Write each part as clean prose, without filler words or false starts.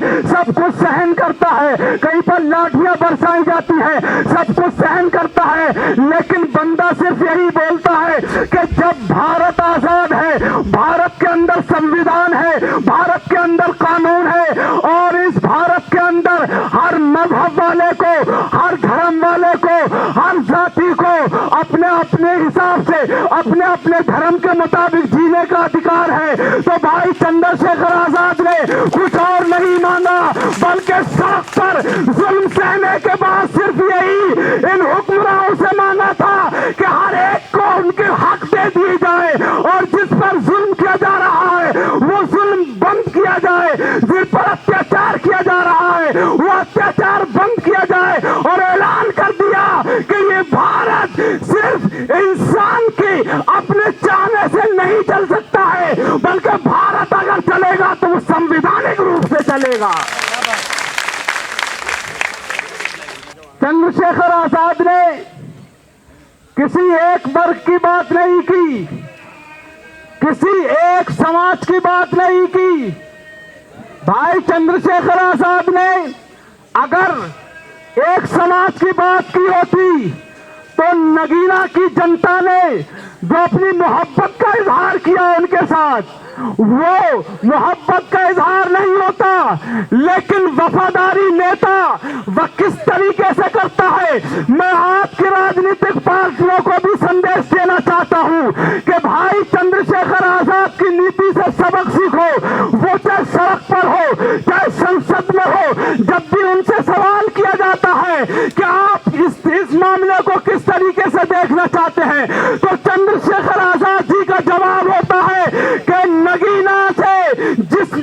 सब कुछ सहन करता है, कहीं पर लाठियां बरसाई जाती है, सब कुछ सहन करता है, लेकिन बंदा सिर्फ यही बोलता है कि जब भारत आजाद है, भारत के अंदर संविधान है, भारत के अंदर कानून है और इस भारत के अंदर हर मजहब वाले को, हर धर्म वाले को, हर जाति को अपने अपने हिसाब से अपने अपने धर्म के मुताबिक जीने का अधिकार है। तो भाई चंद्रशेखर आजाद ने कुछ और नहीं मांगा, बल्कि सड़क पर जुल्म सहने के बाद सिर्फ यही इन हुक्मरानों से मांगा था कि हर एक को उनके हक दे दिए जाए और जिस पर जुल्म किया जा रहा है वो जुल्म बंद किया जाए, जिस पर अत्याचार किया जा रहा है वो अत्याचार बंद किया जाए। और ऐलान कर दिया कि ये भारत सिर्फ इंसान के अपने चाहने से नहीं चल सकता है, बल्कि भारत अगर चलेगा तो वो संवैधानिक रूप से चलेगा। चंद्रशेखर आजाद ने किसी एक वर्ग की बात नहीं की, किसी एक समाज की बात नहीं की। भाई चंद्रशेखर आजाद ने अगर एक समाज की बात की होती तो नगीना की जनता ने जो अपनी मोहब्बत का इजहार किया उनके साथ, वो मोहब्बत का इजहार नहीं होता, लेकिन वफादारी नेता वह किस तरीके से करता है। मैं आपकी राजनीतिक पार्टियों को भी संदेश देना चाहता हूं कि भाई चंद्रशेखर आजाद की नीति से सबक सीखो। वो चाहे सड़क पर हो, चाहे संसद में हो, जब भी उनसे सवाल किया जाता है कि आप इस मामले को किस तरीके से देखना चाहते हैं, तो चंद्रशेखर आजाद जी का जवाब होता है कि नगीना से जिस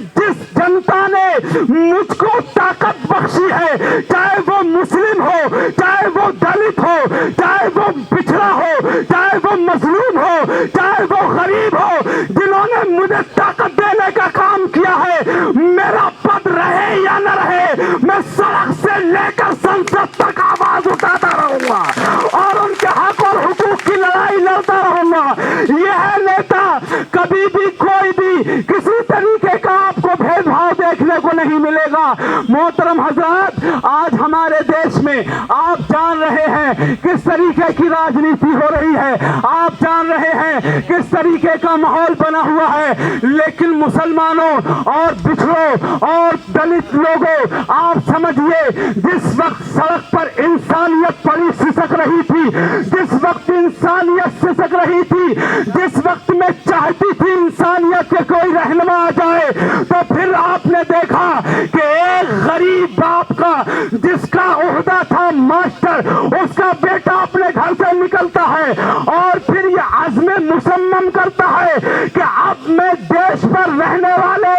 जनता ने मुझको ताकत बख्शी है, चाहे वो मुस्लिम हो, चाहे वो दलित हो, चाहे वो पिछड़ा हो, चाहे वो मजलूम हो, चाहे वो गरीब हो, जिन्होंने मुझे ताकत देने का काम किया है, मेरा पद रहे या न रहे, मैं सड़क से लेकर संसद तक आवाज उठाता रहूंगा और उनके हक और हुकूक की लड़ाई लड़ता रहूंगा। यह नेता कभी भी कोई भी किसी तरीके का आपको भेदभाव देखने को नहीं मिलेगा। मोहतरम हजरात, आज हमारे देश में आप जान रहे हैं किस तरीके की राजनीति हो रही है, आप जान रहे हैं किस तरीके का माहौल बना हुआ है, लेकिन मुसलमानों और पिछड़ों और दलित लोगों, आप समझिए जिस वक्त सड़क पर इंसानियत पड़ी सिसक रही थी, जिस वक्त इंसानियत सिसक रही थी, जिस वक्त में चाहती थी इंसानियत के कोई रहनुमा आ जाए, तो फिर आपने देखा कि एक गरीब बाप का जिसका ओहदा था मास्टर, उसका बेटा अपने घर से निकलता है और फिर ये अज़्म मुसम्मम करता है कि अब मैं देश पर रहने वाले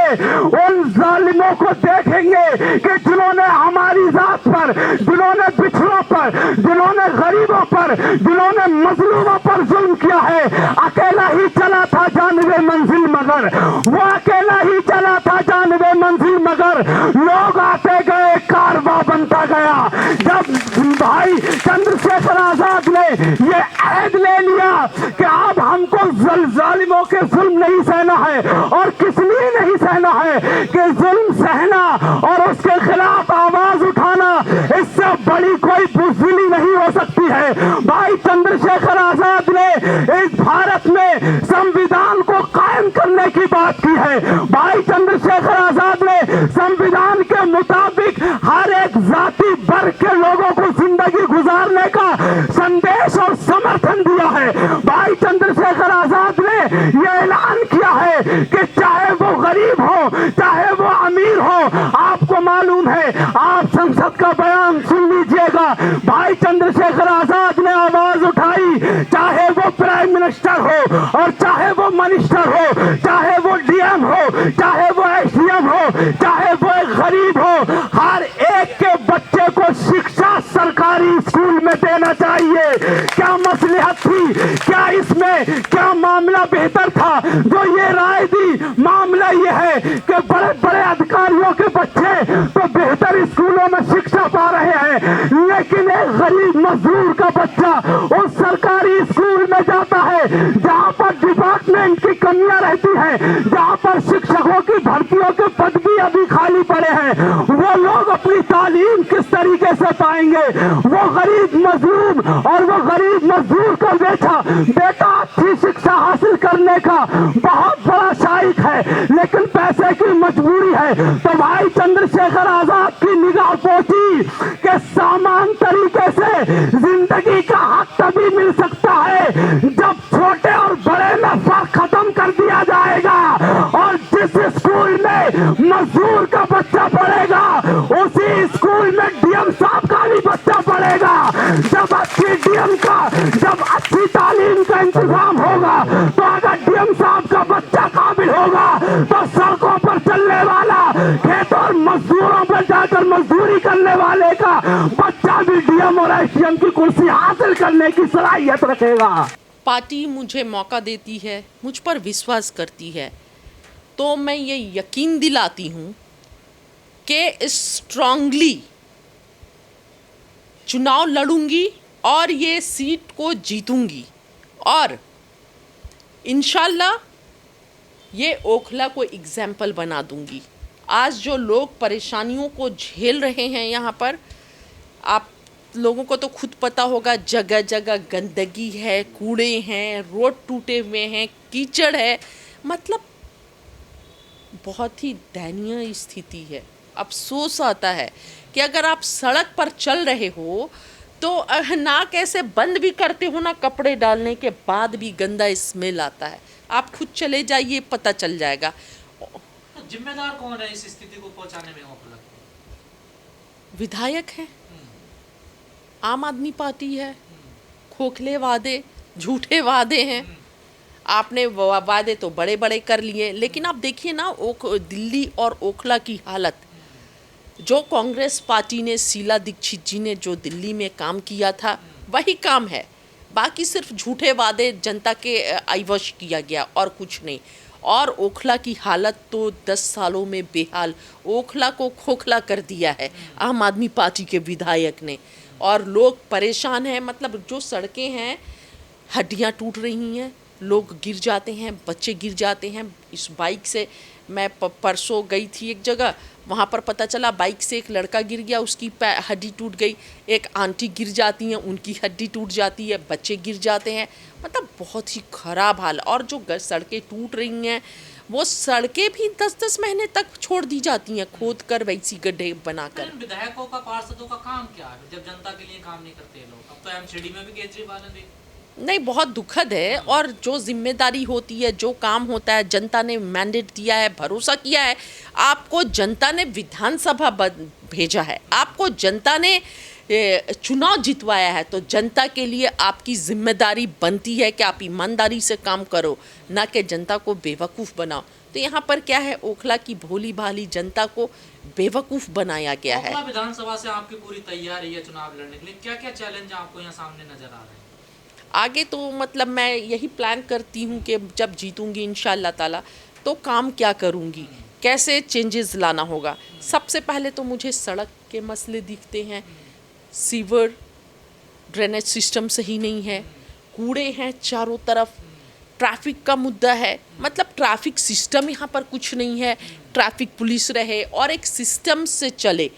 उन जालिमों को देखेंगे कि जिन्होंने हमारी जात पर, जिन्होंने पिछड़ों पर, जिन्होंने गरीबों पर, जिन्होंने मजलूमों पर जुल्म किया है। अकेला ही चला था जानबे मंजिल मगर, वो अकेला ही चला था जानबे मंजिल मगर, लोग आते गए कारवां बनता गया। जब भाई चंद्रशेखर आजाद ने ये अहद ले लिया कि अब हमको जालिमों के जुल्म नहीं सहना है, और किस लिए नहीं सहना है कि जुल्म सहना और उसके खिलाफ आवाज उठाना, इससे बड़ी कोई बुज़दिली नहीं हो सकती है। भाई चंद्रशेखर आजाद ने इस भारत में संविधान को कायम करने की बात की है। भाई चंद्रशेखर आजाद ने संविधान के मुताबिक हर एक जाति वर्ग के लोगों को जिंदगी गुजारने का संदेश और समर्थन दिया है। भाई चंद्रशेखर आजाद ने यह ऐलान किया है कि चाहे वो गरीब हो, चाहे वो अमीर हो, आपको मालूम है, आप संसद का बयान सुन लीजिएगा। भाई चंद्रशेखर आजाद ने आवाज उठाई, चाहे वो प्राइम मिनिस्टर हो और चाहे वो मिनिस्टर हो, चाहे वो डीएम हो, चाहे वो एसडीएम हो, चाहे वो एक गरीब हो, हर एक के बच्चे को शिक्षा सरकारी स्कूल में देना चाहिए। क्या मसलहत थी, क्या इसमें क्या मामला बेहतर था जो ये राय दी? मामला ये है कि बड़े बड़े अधिकारियों के बच्चे तो बेहतर स्कूलों में शिक्षा पा रहे हैं, लेकिन एक गरीब मजदूर का बच्चा उस सरकारी स्कूल में जाता है जहां पर डिपार्टमेंट की कमियां रहती हैं, जहां पर शिक्षकों की भर्तियों के पद भी अभी खाली पड़े हैं, वो लोग अपनी तालीम किस तरीके से पाएंगे? वो गरीब मजलूम और वो गरीब मजदूर का बेटा अच्छी शिक्षा हासिल करने का बहुत बड़ा शाइक है, लेकिन पैसे की मजबूरी है। तो भाई चंद्रशेखर आजाद की निगाह पोची के सामान तरीके से जिंदगी का हक तभी मिल सकता है जब छोटे और बड़े में फर्क खत्म कर दिया जाएगा। और जिस स्कूल में मजदूर का बच्चा पढ़ेगा उसी स्कूल में डीएम साहब का भी बच्चा पढ़ेगा। जब अच्छी तालीम का इंतजाम होगा तो अगर डीएम साहब का बच्चा काबिल होगा तो सड़कों पर चलने वाला, खेतों और मजदूरों पर जाकर मजदूरी करने वाले का बच्चा भी डीएम और एसडीएम की कुर्सी हासिल करने की सलाहियत रखेगा। पार्टी मुझे मौका देती है, मुझ पर विश्वास करती है, तो मैं ये यकीन दिलाती हूँ कि स्ट्रांगली चुनाव लड़ूंगी और ये सीट को जीतूंगी और इंशाल्लाह ये ओखला को एग्जाम्पल बना दूंगी। आज जो लोग परेशानियों को झेल रहे हैं यहाँ पर, आप लोगों को तो खुद पता होगा, जगह जगह गंदगी है, कूड़े हैं, रोड टूटे हुए हैं, कीचड़ है, मतलब बहुत ही दयनीय स्थिति है। अफसोस आता है कि अगर आप सड़क पर चल रहे हो तो नाक ऐसे बंद भी करते हो ना, कपड़े डालने के बाद भी गंदा स्मेल आता है। आप खुद चले जाइए, पता चल जाएगा। तो जिम्मेदार कौन है इस स्थिति को पहुंचाने में? विधायक है, आम आदमी पार्टी है, खोखले वादे, झूठे वादे हैं। आपने वादे तो बड़े बड़े कर लिए, लेकिन आप देखिए ना दिल्ली और ओखला की हालत। जो कांग्रेस पार्टी ने, शीला दीक्षित जी ने जो दिल्ली में काम किया था वही काम है, बाकी सिर्फ झूठे वादे जनता के आइवश किया गया और कुछ नहीं। और ओखला की हालत तो 10 सालों में बेहाल, ओखला को खोखला कर दिया है आम आदमी पार्टी के विधायक ने। और लोग परेशान हैं, मतलब जो सड़कें हैं, हड्डियां टूट रही हैं, लोग गिर जाते हैं, बच्चे गिर जाते हैं। इस बाइक से मैं परसों गई थी एक जगह, वहाँ पर पता चला बाइक से एक लड़का गिर गया, उसकी हड्डी टूट गई। एक आंटी गिर जाती हैं, उनकी हड्डी टूट जाती है, बच्चे गिर जाते हैं, मतलब बहुत ही ख़राब हाल। और जो सड़कें टूट रही हैं, वो सड़कें भी 10-10 महीने तक छोड़ दी जाती हैं, खोद कर वैसी गड्ढे बनाकर। विधायकों का, पार्षदों का काम क्या है जब जनता के लिए काम नहीं करते लोग? अब तो एमसीडी में भी केजरीवाल ने नहीं, बहुत दुखद है। और जो जिम्मेदारी होती है, जो काम होता है, जनता ने मैंडेट दिया है, भरोसा किया है, आपको जनता ने विधानसभा भेजा है, आपको जनता ने चुनाव जितवाया है, तो जनता के लिए आपकी जिम्मेदारी बनती है कि आप ईमानदारी से काम करो, ना कि जनता को बेवकूफ़ बनाओ। तो यहाँ पर क्या है, ओखला की भोली भाली जनता को बेवकूफ़ बनाया गया है। विधानसभा से आपकी पूरी तैयारी है चुनाव लड़ने के लिए, क्या क्या चैलेंज आपको यहाँ सामने नजर आ रहे हैं? आगे तो मतलब मैं यही प्लान करती हूँ कि जब जीतूंगी इंशाल्लाह ताला, तो काम क्या करूँगी, कैसे चेंजेस लाना होगा। सबसे पहले तो मुझे सड़क के मसले दिखते हैं, सीवर ड्रेनेज सिस्टम सही नहीं है, कूड़े हैं चारों तरफ, ट्रैफिक का मुद्दा है, मतलब ट्रैफिक सिस्टम यहाँ पर कुछ नहीं है। ट्रैफिक पुलिस रहे और एक सिस्टम से चले।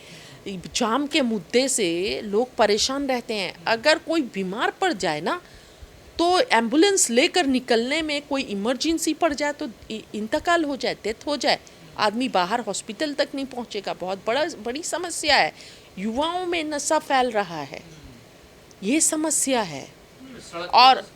जाम के मुद्दे से लोग परेशान रहते हैं। अगर कोई बीमार पड़ जाए ना, तो एम्बुलेंस लेकर निकलने में कोई इमरजेंसी पड़ जाए तो इंतकाल हो जाए, डेथ हो जाए, आदमी बाहर हॉस्पिटल तक नहीं पहुंचेगा। बहुत बड़ी समस्या है। युवाओं में नशा फैल रहा है, ये समस्या है। और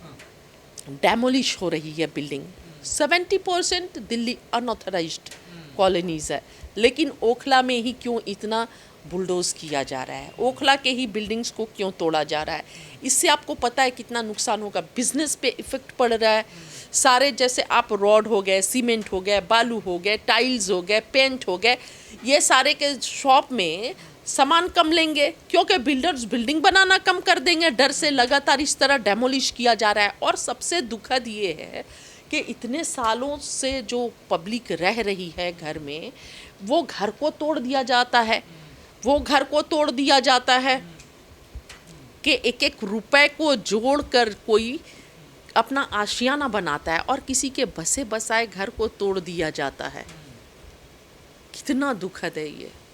डेमोलिश हो रही है बिल्डिंग। 70% दिल्ली अनऑथराइज्ड कॉलोनीज है, लेकिन ओखला में ही क्यों इतना बुलडोज किया जा रहा है? ओखला के ही बिल्डिंग्स को क्यों तोड़ा जा रहा है? इससे आपको पता है कितना नुकसान होगा, बिजनेस पे इफेक्ट पड़ रहा है। सारे जैसे आप रॉड हो गए, सीमेंट हो गए, बालू हो गए, टाइल्स हो गए, पेंट हो गए, ये सारे के शॉप में सामान कम लेंगे क्योंकि बिल्डर्स बिल्डिंग बनाना कम कर देंगे। डर से लगातार इस तरह डेमोलिश किया जा रहा है। और सबसे दुखद ये है कि इतने सालों से जो पब्लिक रह रही है घर में, वो घर को तोड़ दिया जाता है, वो घर को तोड़ दिया जाता है कि एक एक रुपए को जोड़कर कोई अपना आशियाना बनाता है और किसी के बसे बसाए घर को तोड़ दिया जाता है। कितना दुखद है ये।